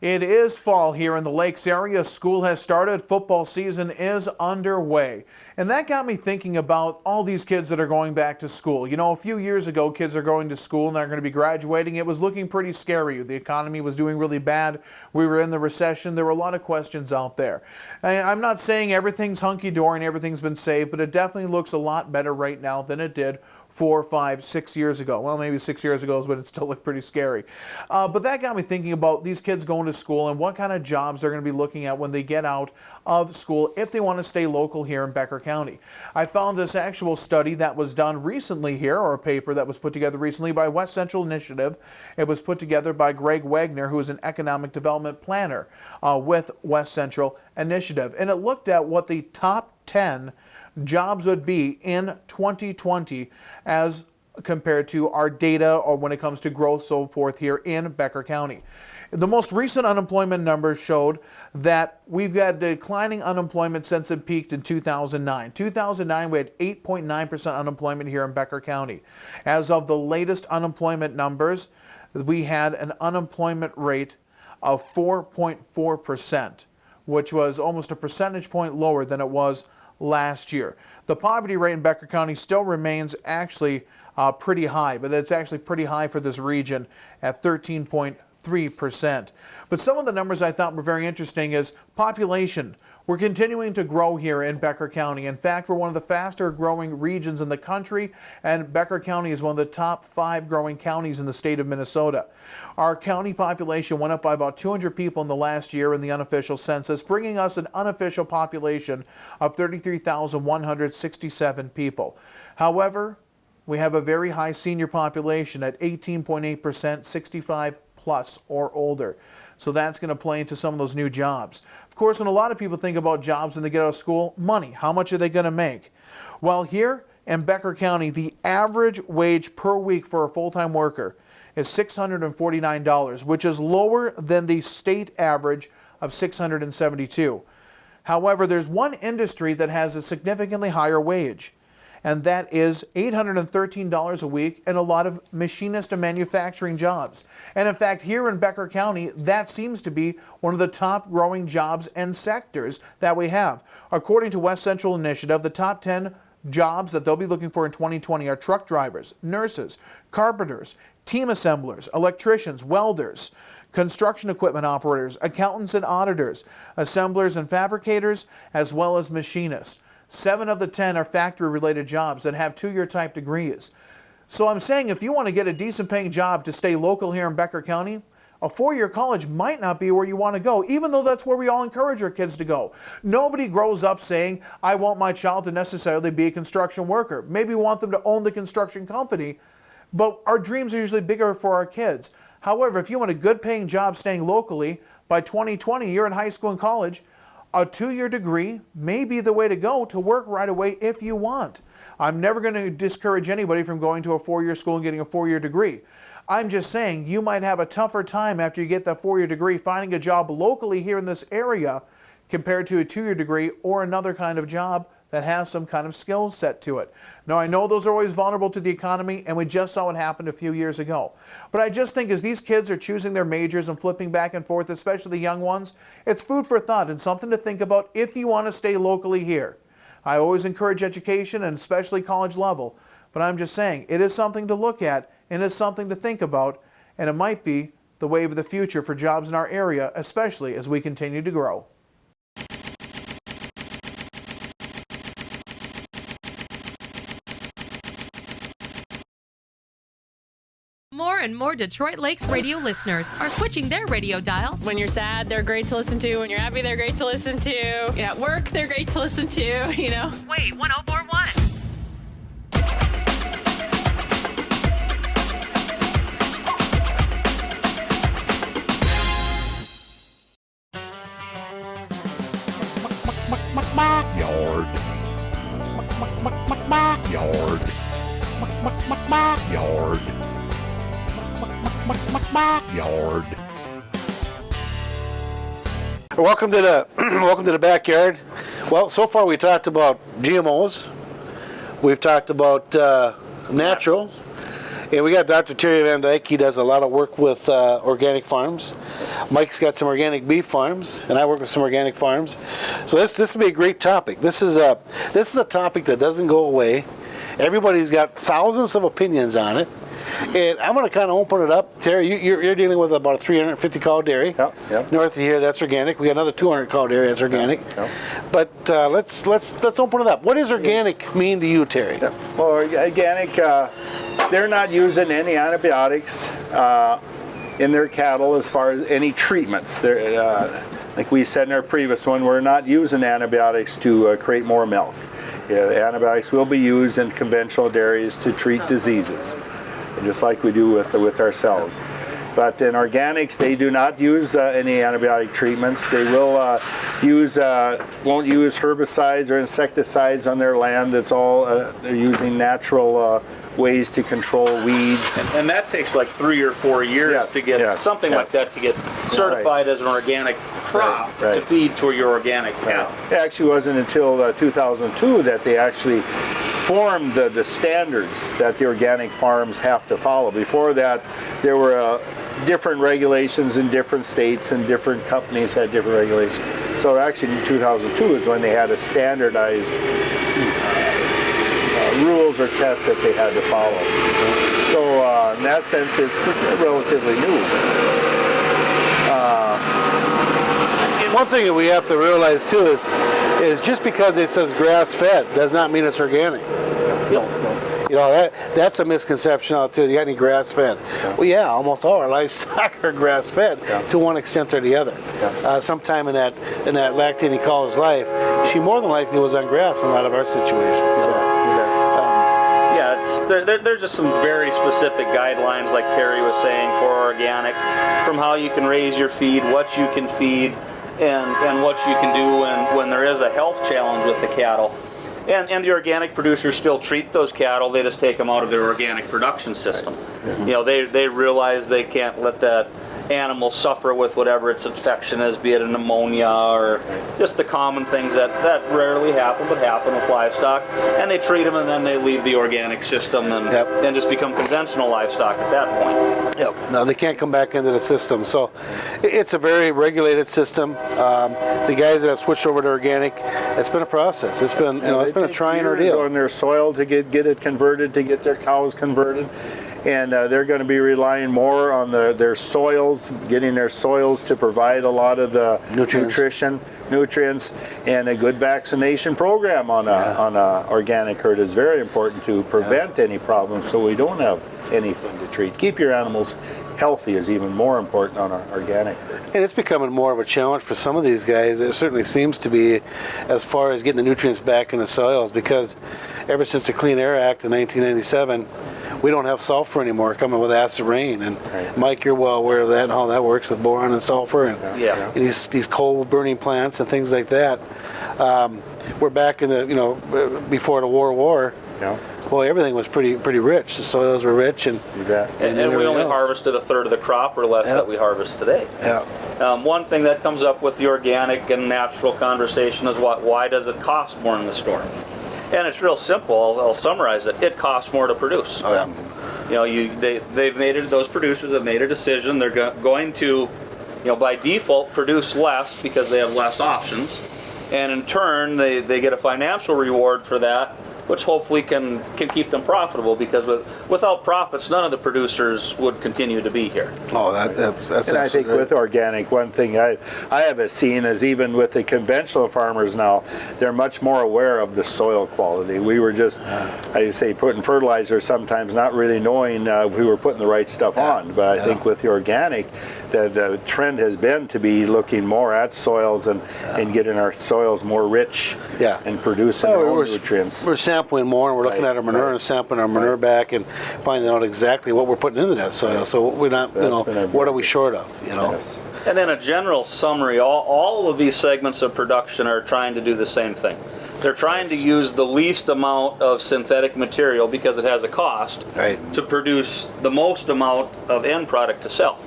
It is fall here in the Lakes area. School has started. Football season is underway. And that got me thinking about all these kids that are going back to school. You know, a few years ago, kids are going to school and they're going to be graduating. It was looking pretty scary. The economy was doing really bad. We were in the recession. There were a lot of questions out there. I'm not saying everything's hunky-dory and everything's been saved, but it definitely looks a lot better right now than it did 4, 5, 6 years ago. Well, maybe 6 years ago, but it still looked pretty scary. But that got me thinking about these kids going to school and what kind of jobs they're going to be looking at when they get out of school if they want to stay local here in Becker County. I found this actual study that was done recently here, or a paper that was put together recently by West Central Initiative. It was put together by Greg Wagner, who is an economic development planner with West Central Initiative. And it looked at what the top 10 jobs would be in 2020 as compared to our data or when it comes to growth, so forth here in Becker County. The most recent unemployment numbers showed that we've got declining unemployment since it peaked in 2009. 2009, we had 8.9% unemployment here in Becker County. As of the latest unemployment numbers, we had an unemployment rate of 4.4%, which was almost a percentage point lower than it was last year. The poverty rate in Becker County still remains actually pretty high, but it's actually pretty high for this region at 13.3%. But some of the numbers I thought were very interesting is population. We're continuing to grow here in Becker County. In fact, we're one of the faster growing regions in the country, and Becker County is one of the top 5 growing counties in the state of Minnesota. Our county population went up by about 200 people in the last year in the unofficial census, bringing us an unofficial population of 33,167 people. However, we have a very high senior population at 18.8%, 65 plus or older. So that's going to play into some of those new jobs. Of course, when a lot of people think about jobs when they get out of school, money, how much are they going to make? Well, here in Becker County, the average wage per week for a full-time worker is $649, which is lower than the state average of $672. However, there's one industry that has a significantly higher wage, and that is $813 a week in a lot of machinist and manufacturing jobs. And in fact, here in Becker County, that seems to be one of the top growing jobs and sectors that we have. According to West Central Initiative, the top 10 jobs that they'll be looking for in 2020 are truck drivers, nurses, carpenters, team assemblers, electricians, welders, construction equipment operators, accountants and auditors, assemblers and fabricators, as well as machinists. 7 of the 10 are factory-related jobs that have 2-year type degrees. So I'm saying if you want to get a decent paying job to stay local here in Becker County, a 4-year college might not be where you want to go, even though that's where we all encourage our kids to go. Nobody grows up saying, I want my child to necessarily be a construction worker. Maybe we want them to own the construction company, but our dreams are usually bigger for our kids. However, if you want a good paying job staying locally, by 2020, you're in high school and college, a 2-year degree may be the way to go to work right away if you want. I'm never going to discourage anybody from going to a 4-year school and getting a 4-year degree. I'm just saying you might have a tougher time after you get that 4-year degree finding a job locally here in this area compared to a 2-year degree or another kind of job that has some kind of skill set to it. Now, I know those are always vulnerable to the economy, and we just saw what happened a few years ago. But I just think as these kids are choosing their majors and flipping back and forth, especially the young ones, it's food for thought and something to think about if you want to stay locally here. I always encourage education, and especially college level, but I'm just saying it is something to look at and it's something to think about, and it might be the wave of the future for jobs in our area, especially as we continue to grow. More and more Detroit Lakes radio listeners are switching their radio dials. When you're sad, they're great to listen to. When you're happy, they're great to listen to. At work, they're great to listen to, you know. Wait, 1041. Backyard. Backyard. Backyard. Backyard. Welcome to the backyard. Well, so far we talked about GMOs. We've talked about natural, And we got Dr. Terry Van Dyke. He does a lot of work with organic farms. Mike's got some organic beef farms, and I work with some organic farms. So this will be a great topic. This is a topic that doesn't go away. Everybody's got thousands of opinions on it. And I'm going to kind of open it up. Terry, you're dealing with about a 350 cow dairy. Yep. North of here, that's organic. We got another 200 cow dairy that's organic. Yep. But let's open it up. What does organic mean to you, Terry? Well, organic, they're not using any antibiotics in their cattle as far as any treatments. Like we said in our previous one, we're not using antibiotics to create more milk. Antibiotics will be used in conventional dairies to treat diseases, just like we do with ourselves. But in organics, they do not use any antibiotic treatments. They will won't use herbicides or insecticides on their land. It's all they're using natural ways to control weeds. And that takes like 3 or 4 years to get something like that to get certified as an organic crop to feed to your organic cattle. It actually wasn't until 2002 that they actually formed the standards that the organic farms have to follow. Before that, there were different regulations in different states, and different companies had different regulations. So actually in 2002 is when they had a standardized rules or tests that they had to follow. So in that sense, it's relatively new. One thing that we have to realize too is just because it says grass-fed does not mean it's organic. You know, that's a misconception out there. You got any grass-fed? Well, yeah, almost all our livestock are grass-fed to one extent or the other. Sometime in that lactating cow's life, she more than likely was on grass in a lot of our situations. So. There's just some very specific guidelines, like Terry was saying, for organic, from how you can raise your feed, what you can feed, and what you can do when there is a health challenge with the cattle. And the organic producers still treat those cattle. They just take them out of their organic production system. You know, they realize they can't let that animal suffer with whatever its infection is, be it a pneumonia or just the common things that rarely happen but happen with livestock. And they treat them, and then they leave the organic system and just become conventional livestock at that point. Yep. No, they can't come back into the system. So it's a very regulated system. The guys that have switched over to organic, it's been a process. It's been it's been a trying ordeal on their soil to get it converted, to get their cows converted. And they're going to be relying more on their soils, getting their soils to provide a lot of the nutrients, and a good vaccination program on a organic herd is very important to prevent any problems, so we don't have anything to treat. Keep your animals healthy is even more important on an organic herd. And it's becoming more of a challenge for some of these guys. It certainly seems to be, as far as getting the nutrients back in the soils, because ever since the Clean Air Act in 1997, we don't have sulfur anymore coming with acid rain. And Mike, you're well aware of that and how that works with boron and sulfur and these coal burning plants and things like that. We're back in the before the World War. Well, everything was pretty rich. The soils were rich, and we only harvested a third of the crop or less that we harvest today. One thing that comes up with the organic and natural conversation is why does it cost more in the store? And it's real simple. I'll summarize it. It costs more to produce. Those producers have made a decision. They're going to, by default, produce less because they have less options, and in turn, they get a financial reward for that, which hopefully can keep them profitable, because without profits, none of the producers would continue to be here. That's and I think with organic, one thing I have seen is even with the conventional farmers now, they're much more aware of the soil quality. We were just, I say, putting fertilizer sometimes, not really knowing if we were putting the right stuff on. But I think with the organic, the trend has been to be looking more at soils and getting our soils more rich and producing more nutrients. We're sampling more, and we're looking at our manure and sampling our manure back and finding out exactly what we're putting into that soil. So we're not, what are we short of? Yes. And in a general summary, all of these segments of production are trying to do the same thing. They're trying to use the least amount of synthetic material, because it has a cost, to produce the most amount of end product to sell.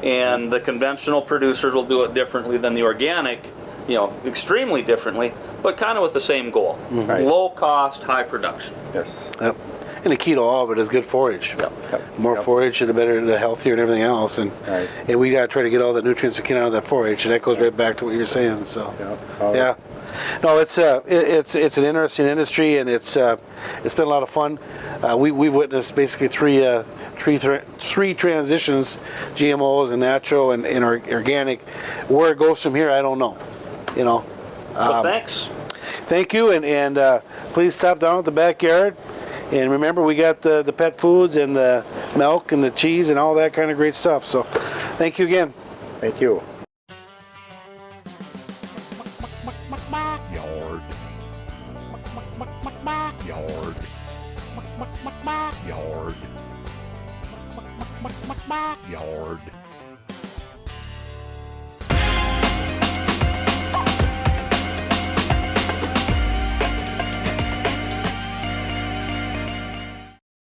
And the conventional producers will do it differently than the organic, extremely differently, but kind of with the same goal. Low cost, high production. Yes. Yep. And the key to all of it is good forage. More forage, the better, the healthier, and everything else. And, and we got to try to get all the nutrients we can out of that forage, and that goes right back to what you're saying. So, yeah. No, it's an interesting industry, and it's been a lot of fun. We've witnessed basically three transitions: GMOs and natural and organic. Where it goes from here, I don't know. You know. Well, thanks. Thank you, and please stop down at the backyard. And remember, we got the pet foods and the milk and the cheese and all that kind of great stuff. So, thank you again. Thank you. Yard. Yard. Yard. Yard.